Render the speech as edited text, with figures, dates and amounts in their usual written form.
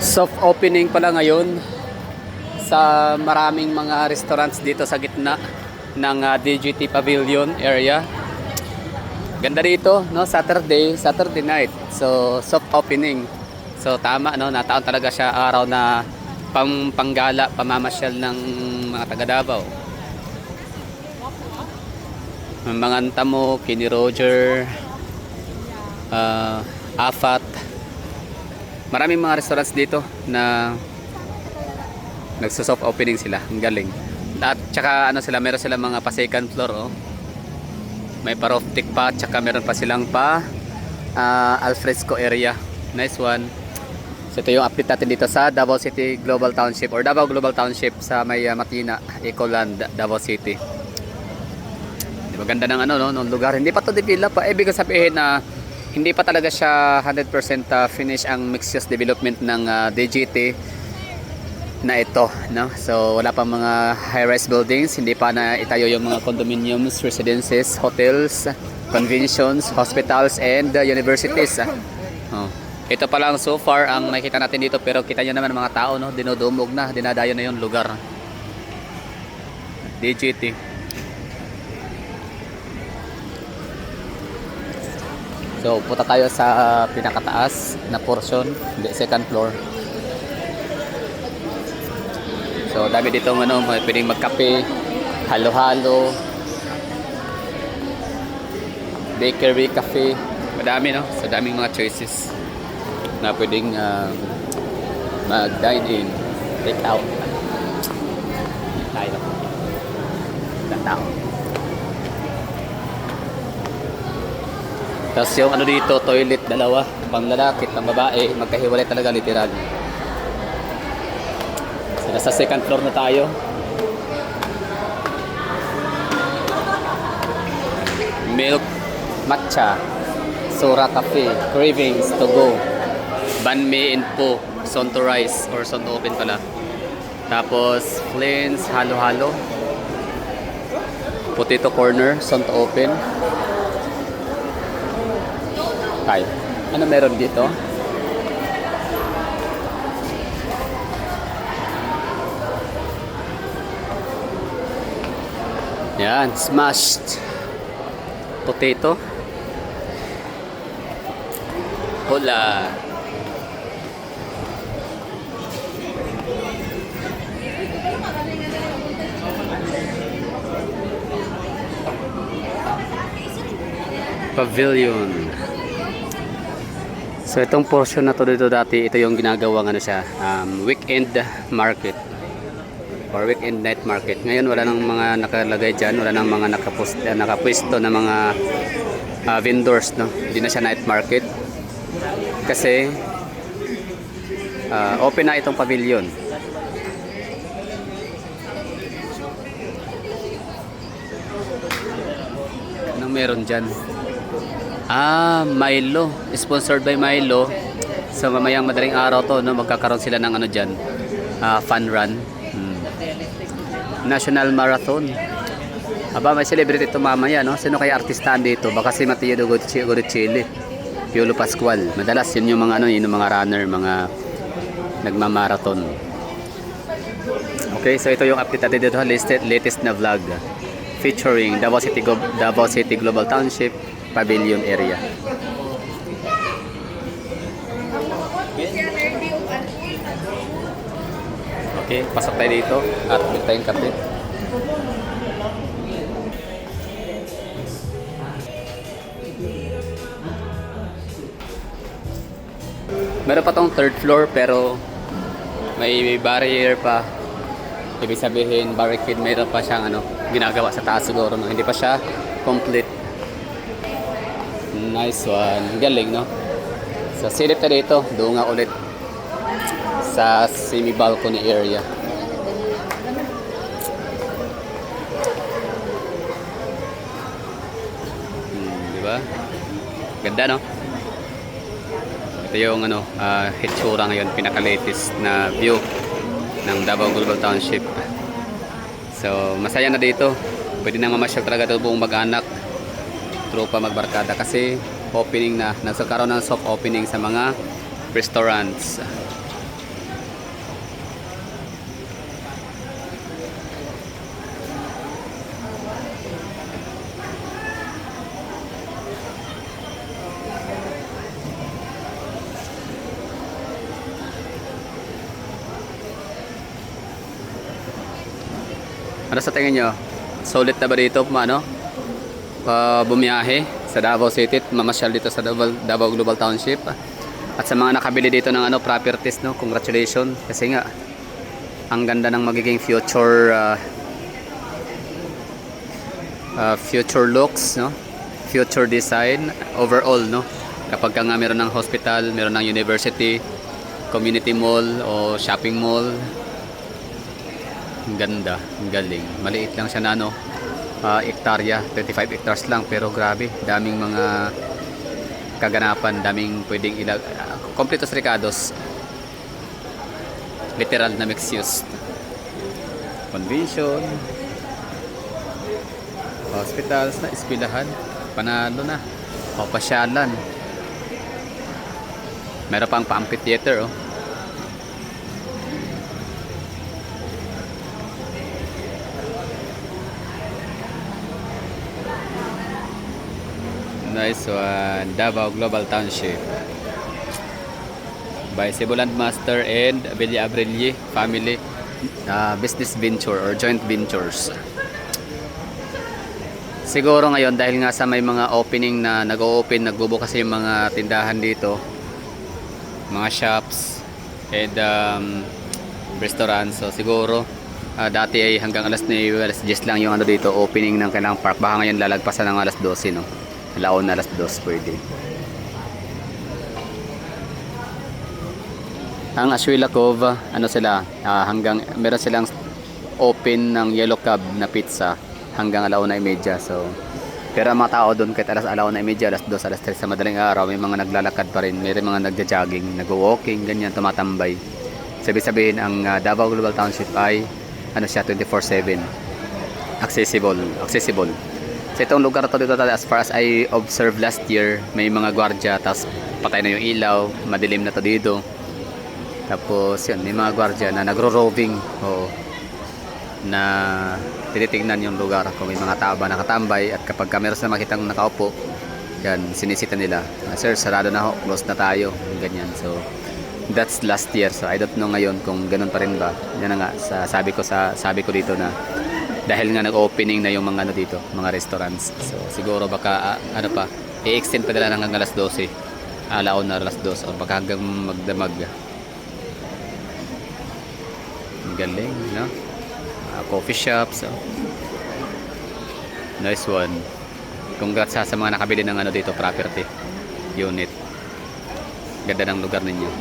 Soft opening pala ngayon sa maraming mga restaurants dito sa gitna ng DGT Pavilion area. Ganda dito, no? Saturday night. So, soft opening. So, tama, no? Nataon talaga siya araw na panggala, pamamasyal ng mga taga Davao. Mga Antamo, Kenny Roger, Afat. Maraming mga restaurants dito na nagso-soft opening sila. Ang galing. At tsaka ano sila, meron sila mga pa second floor, oh. May paroftic pa, tsaka meron pa silang pa alfresco area. Nice one. So ito yung update natin dito sa Davao City Global Township or Davao Global Township sa may Matina, Ecoland, Davao City. Di ba ganda ng ano, no, ng lugar. Hindi pa to develop pa. Ibig sabihin na hindi pa talaga siya 100% finish ang mixed-use development ng DGT na ito, no? So wala pa mga high-rise buildings, hindi pa na itayo yung mga condominiums, residences, hotels, conventions, hospitals, and universities. Oh. Ito pa lang so far ang nakita natin dito, pero kita nyo naman mga tao, no? Dinudumog na, dinadayo na yung lugar. DGT. So, punta tayo sa pinakataas na portion, the second floor. So, dami dito ano, pwedeng magkape, halo-halo, bakery, cafe. Madami, no? So, daming mga choices na pwedeng mag-dine in, take out. Tayo. Tao. Tapos yung ano dito, toilet dalawa, pang lalaki, pang babae, magkahiwalay talaga literal. So nasa second floor na tayo. Milk, matcha, Sura Cafe, Cravings to go, Banh Mi and Po, Son to Rice or Son to Open pala. Tapos Flins, halo-halo, Potato Corner, Son to Open. Kay, ano meron dito? Yan, smashed potato. Hola. Pavilion. So itong portion na to dito dati, ito yung ginagawang ano siya, weekend market or weekend night market. Ngayon wala nang mga nakalagay dyan, wala nang mga nakapwesto na mga vendors, no? Hindi na siya night market kasi open na itong pavilion. Anong meron dyan? Milo. Sponsored by Milo. So mamayang madaling araw to, no, magkakaroon sila ng ano dyan, fun run. National Marathon. Aba, may celebrity ito mamaya, no? Sino kaya artistahan dito? Baka si Mateo Goricelli, Piolo Pascual. Madalas yun yung mga ano, yun yung mga runner, mga nagmamarathon. Okay, so ito yung update natin dito, latest na vlog featuring Davao City Global Township Pavilion area. Okay, pasok tayo dito at bili tayong kape. Meron pa tong third floor pero may barrier pa. Ibig sabihin barricade, meron pa siyang ano, ginagawa sa taas siguro, no? Hindi pa siya complete. Nice one. Galing, no? So, silip na dito. Doon nga ulit sa semi-balcony area. Diba? Ganda, no? Ito yung ano, hitsura ngayon. Pinaka-latest na view ng Davao Global Township. So, masaya na dito. Pwede nang mamasyal talaga ito buong mag-anak, tropa, magbarkada kasi opening na, nagkakaroon ng soft opening sa mga restaurants. Ano sa tingin nyo? Solid na ba dito bumiyahe sa Davao City, mamasyal dito sa Davao Global Township? At sa mga nakabili dito ng properties, no, congratulations kasi nga ang ganda ng magiging future looks, no, future design overall, no, kapag nga meron ng hospital, meron ng university, community mall o shopping mall. Ang ganda, ang galing. Maliit lang siya na hektarya, 25 hectares lang, pero grabe, daming mga kaganapan, daming pwedeng kompletos recados, literal na mixed use, convention, hospitals na, eskwelahan, panalo na, o pasyalan, meron pang pa-amphitheater, oh. Nice one. Davao Global Township by Cebuland Master and Villa Abrili family business venture or joint ventures. Siguro ngayon dahil nga sa may mga opening na nag-o-open, nagbubukas yung mga tindahan dito, mga shops and restaurants. So siguro dati ay hanggang alas 9, alas 10 lang yung dito opening ng kailangang park. Baka ngayon lalagpasan ng alas 12, no? Laon na alas 2 pwede. Ang Ashuela Cove, hanggang meron silang open ng Yellow Cab na pizza hanggang 1:30. So, pero ang mga tao doon kahit alas 1:30, alas 2, alas 3 sa madaling araw, may mga naglalakad pa rin, may mga nagja-jogging, nag-walking, ganyan, tumatambay. Sabi-sabihin ang Davao Global Township ay siya 24/7 accessible. Sa itong lugar to dito, as far as I observed last year, may mga gwardiya, tapos patay na yung ilaw, madilim na to dito. Tapos yun, may mga gwardiya na nagro-roving na tinitingnan yung lugar kung may mga tao ba nakatambay, at kapag meron sila makitang nakaupo, yan, sinisita nila. Sir, sarado na ho, close na tayo, ganyan. So that's last year, so I don't know ngayon kung ganun pa rin ba. Yan na nga, sabi ko dito na dahil nga nag-opening na yung mga dito, mga restaurants. So siguro baka i-extend pa nila hanggang alas 12. Alaon na alas 2 o baka hanggang magdamag. Galing, no? Coffee shops. Nice one. Congrats sa mga nakabili ng dito property unit. Ganda ng lugar ninyo.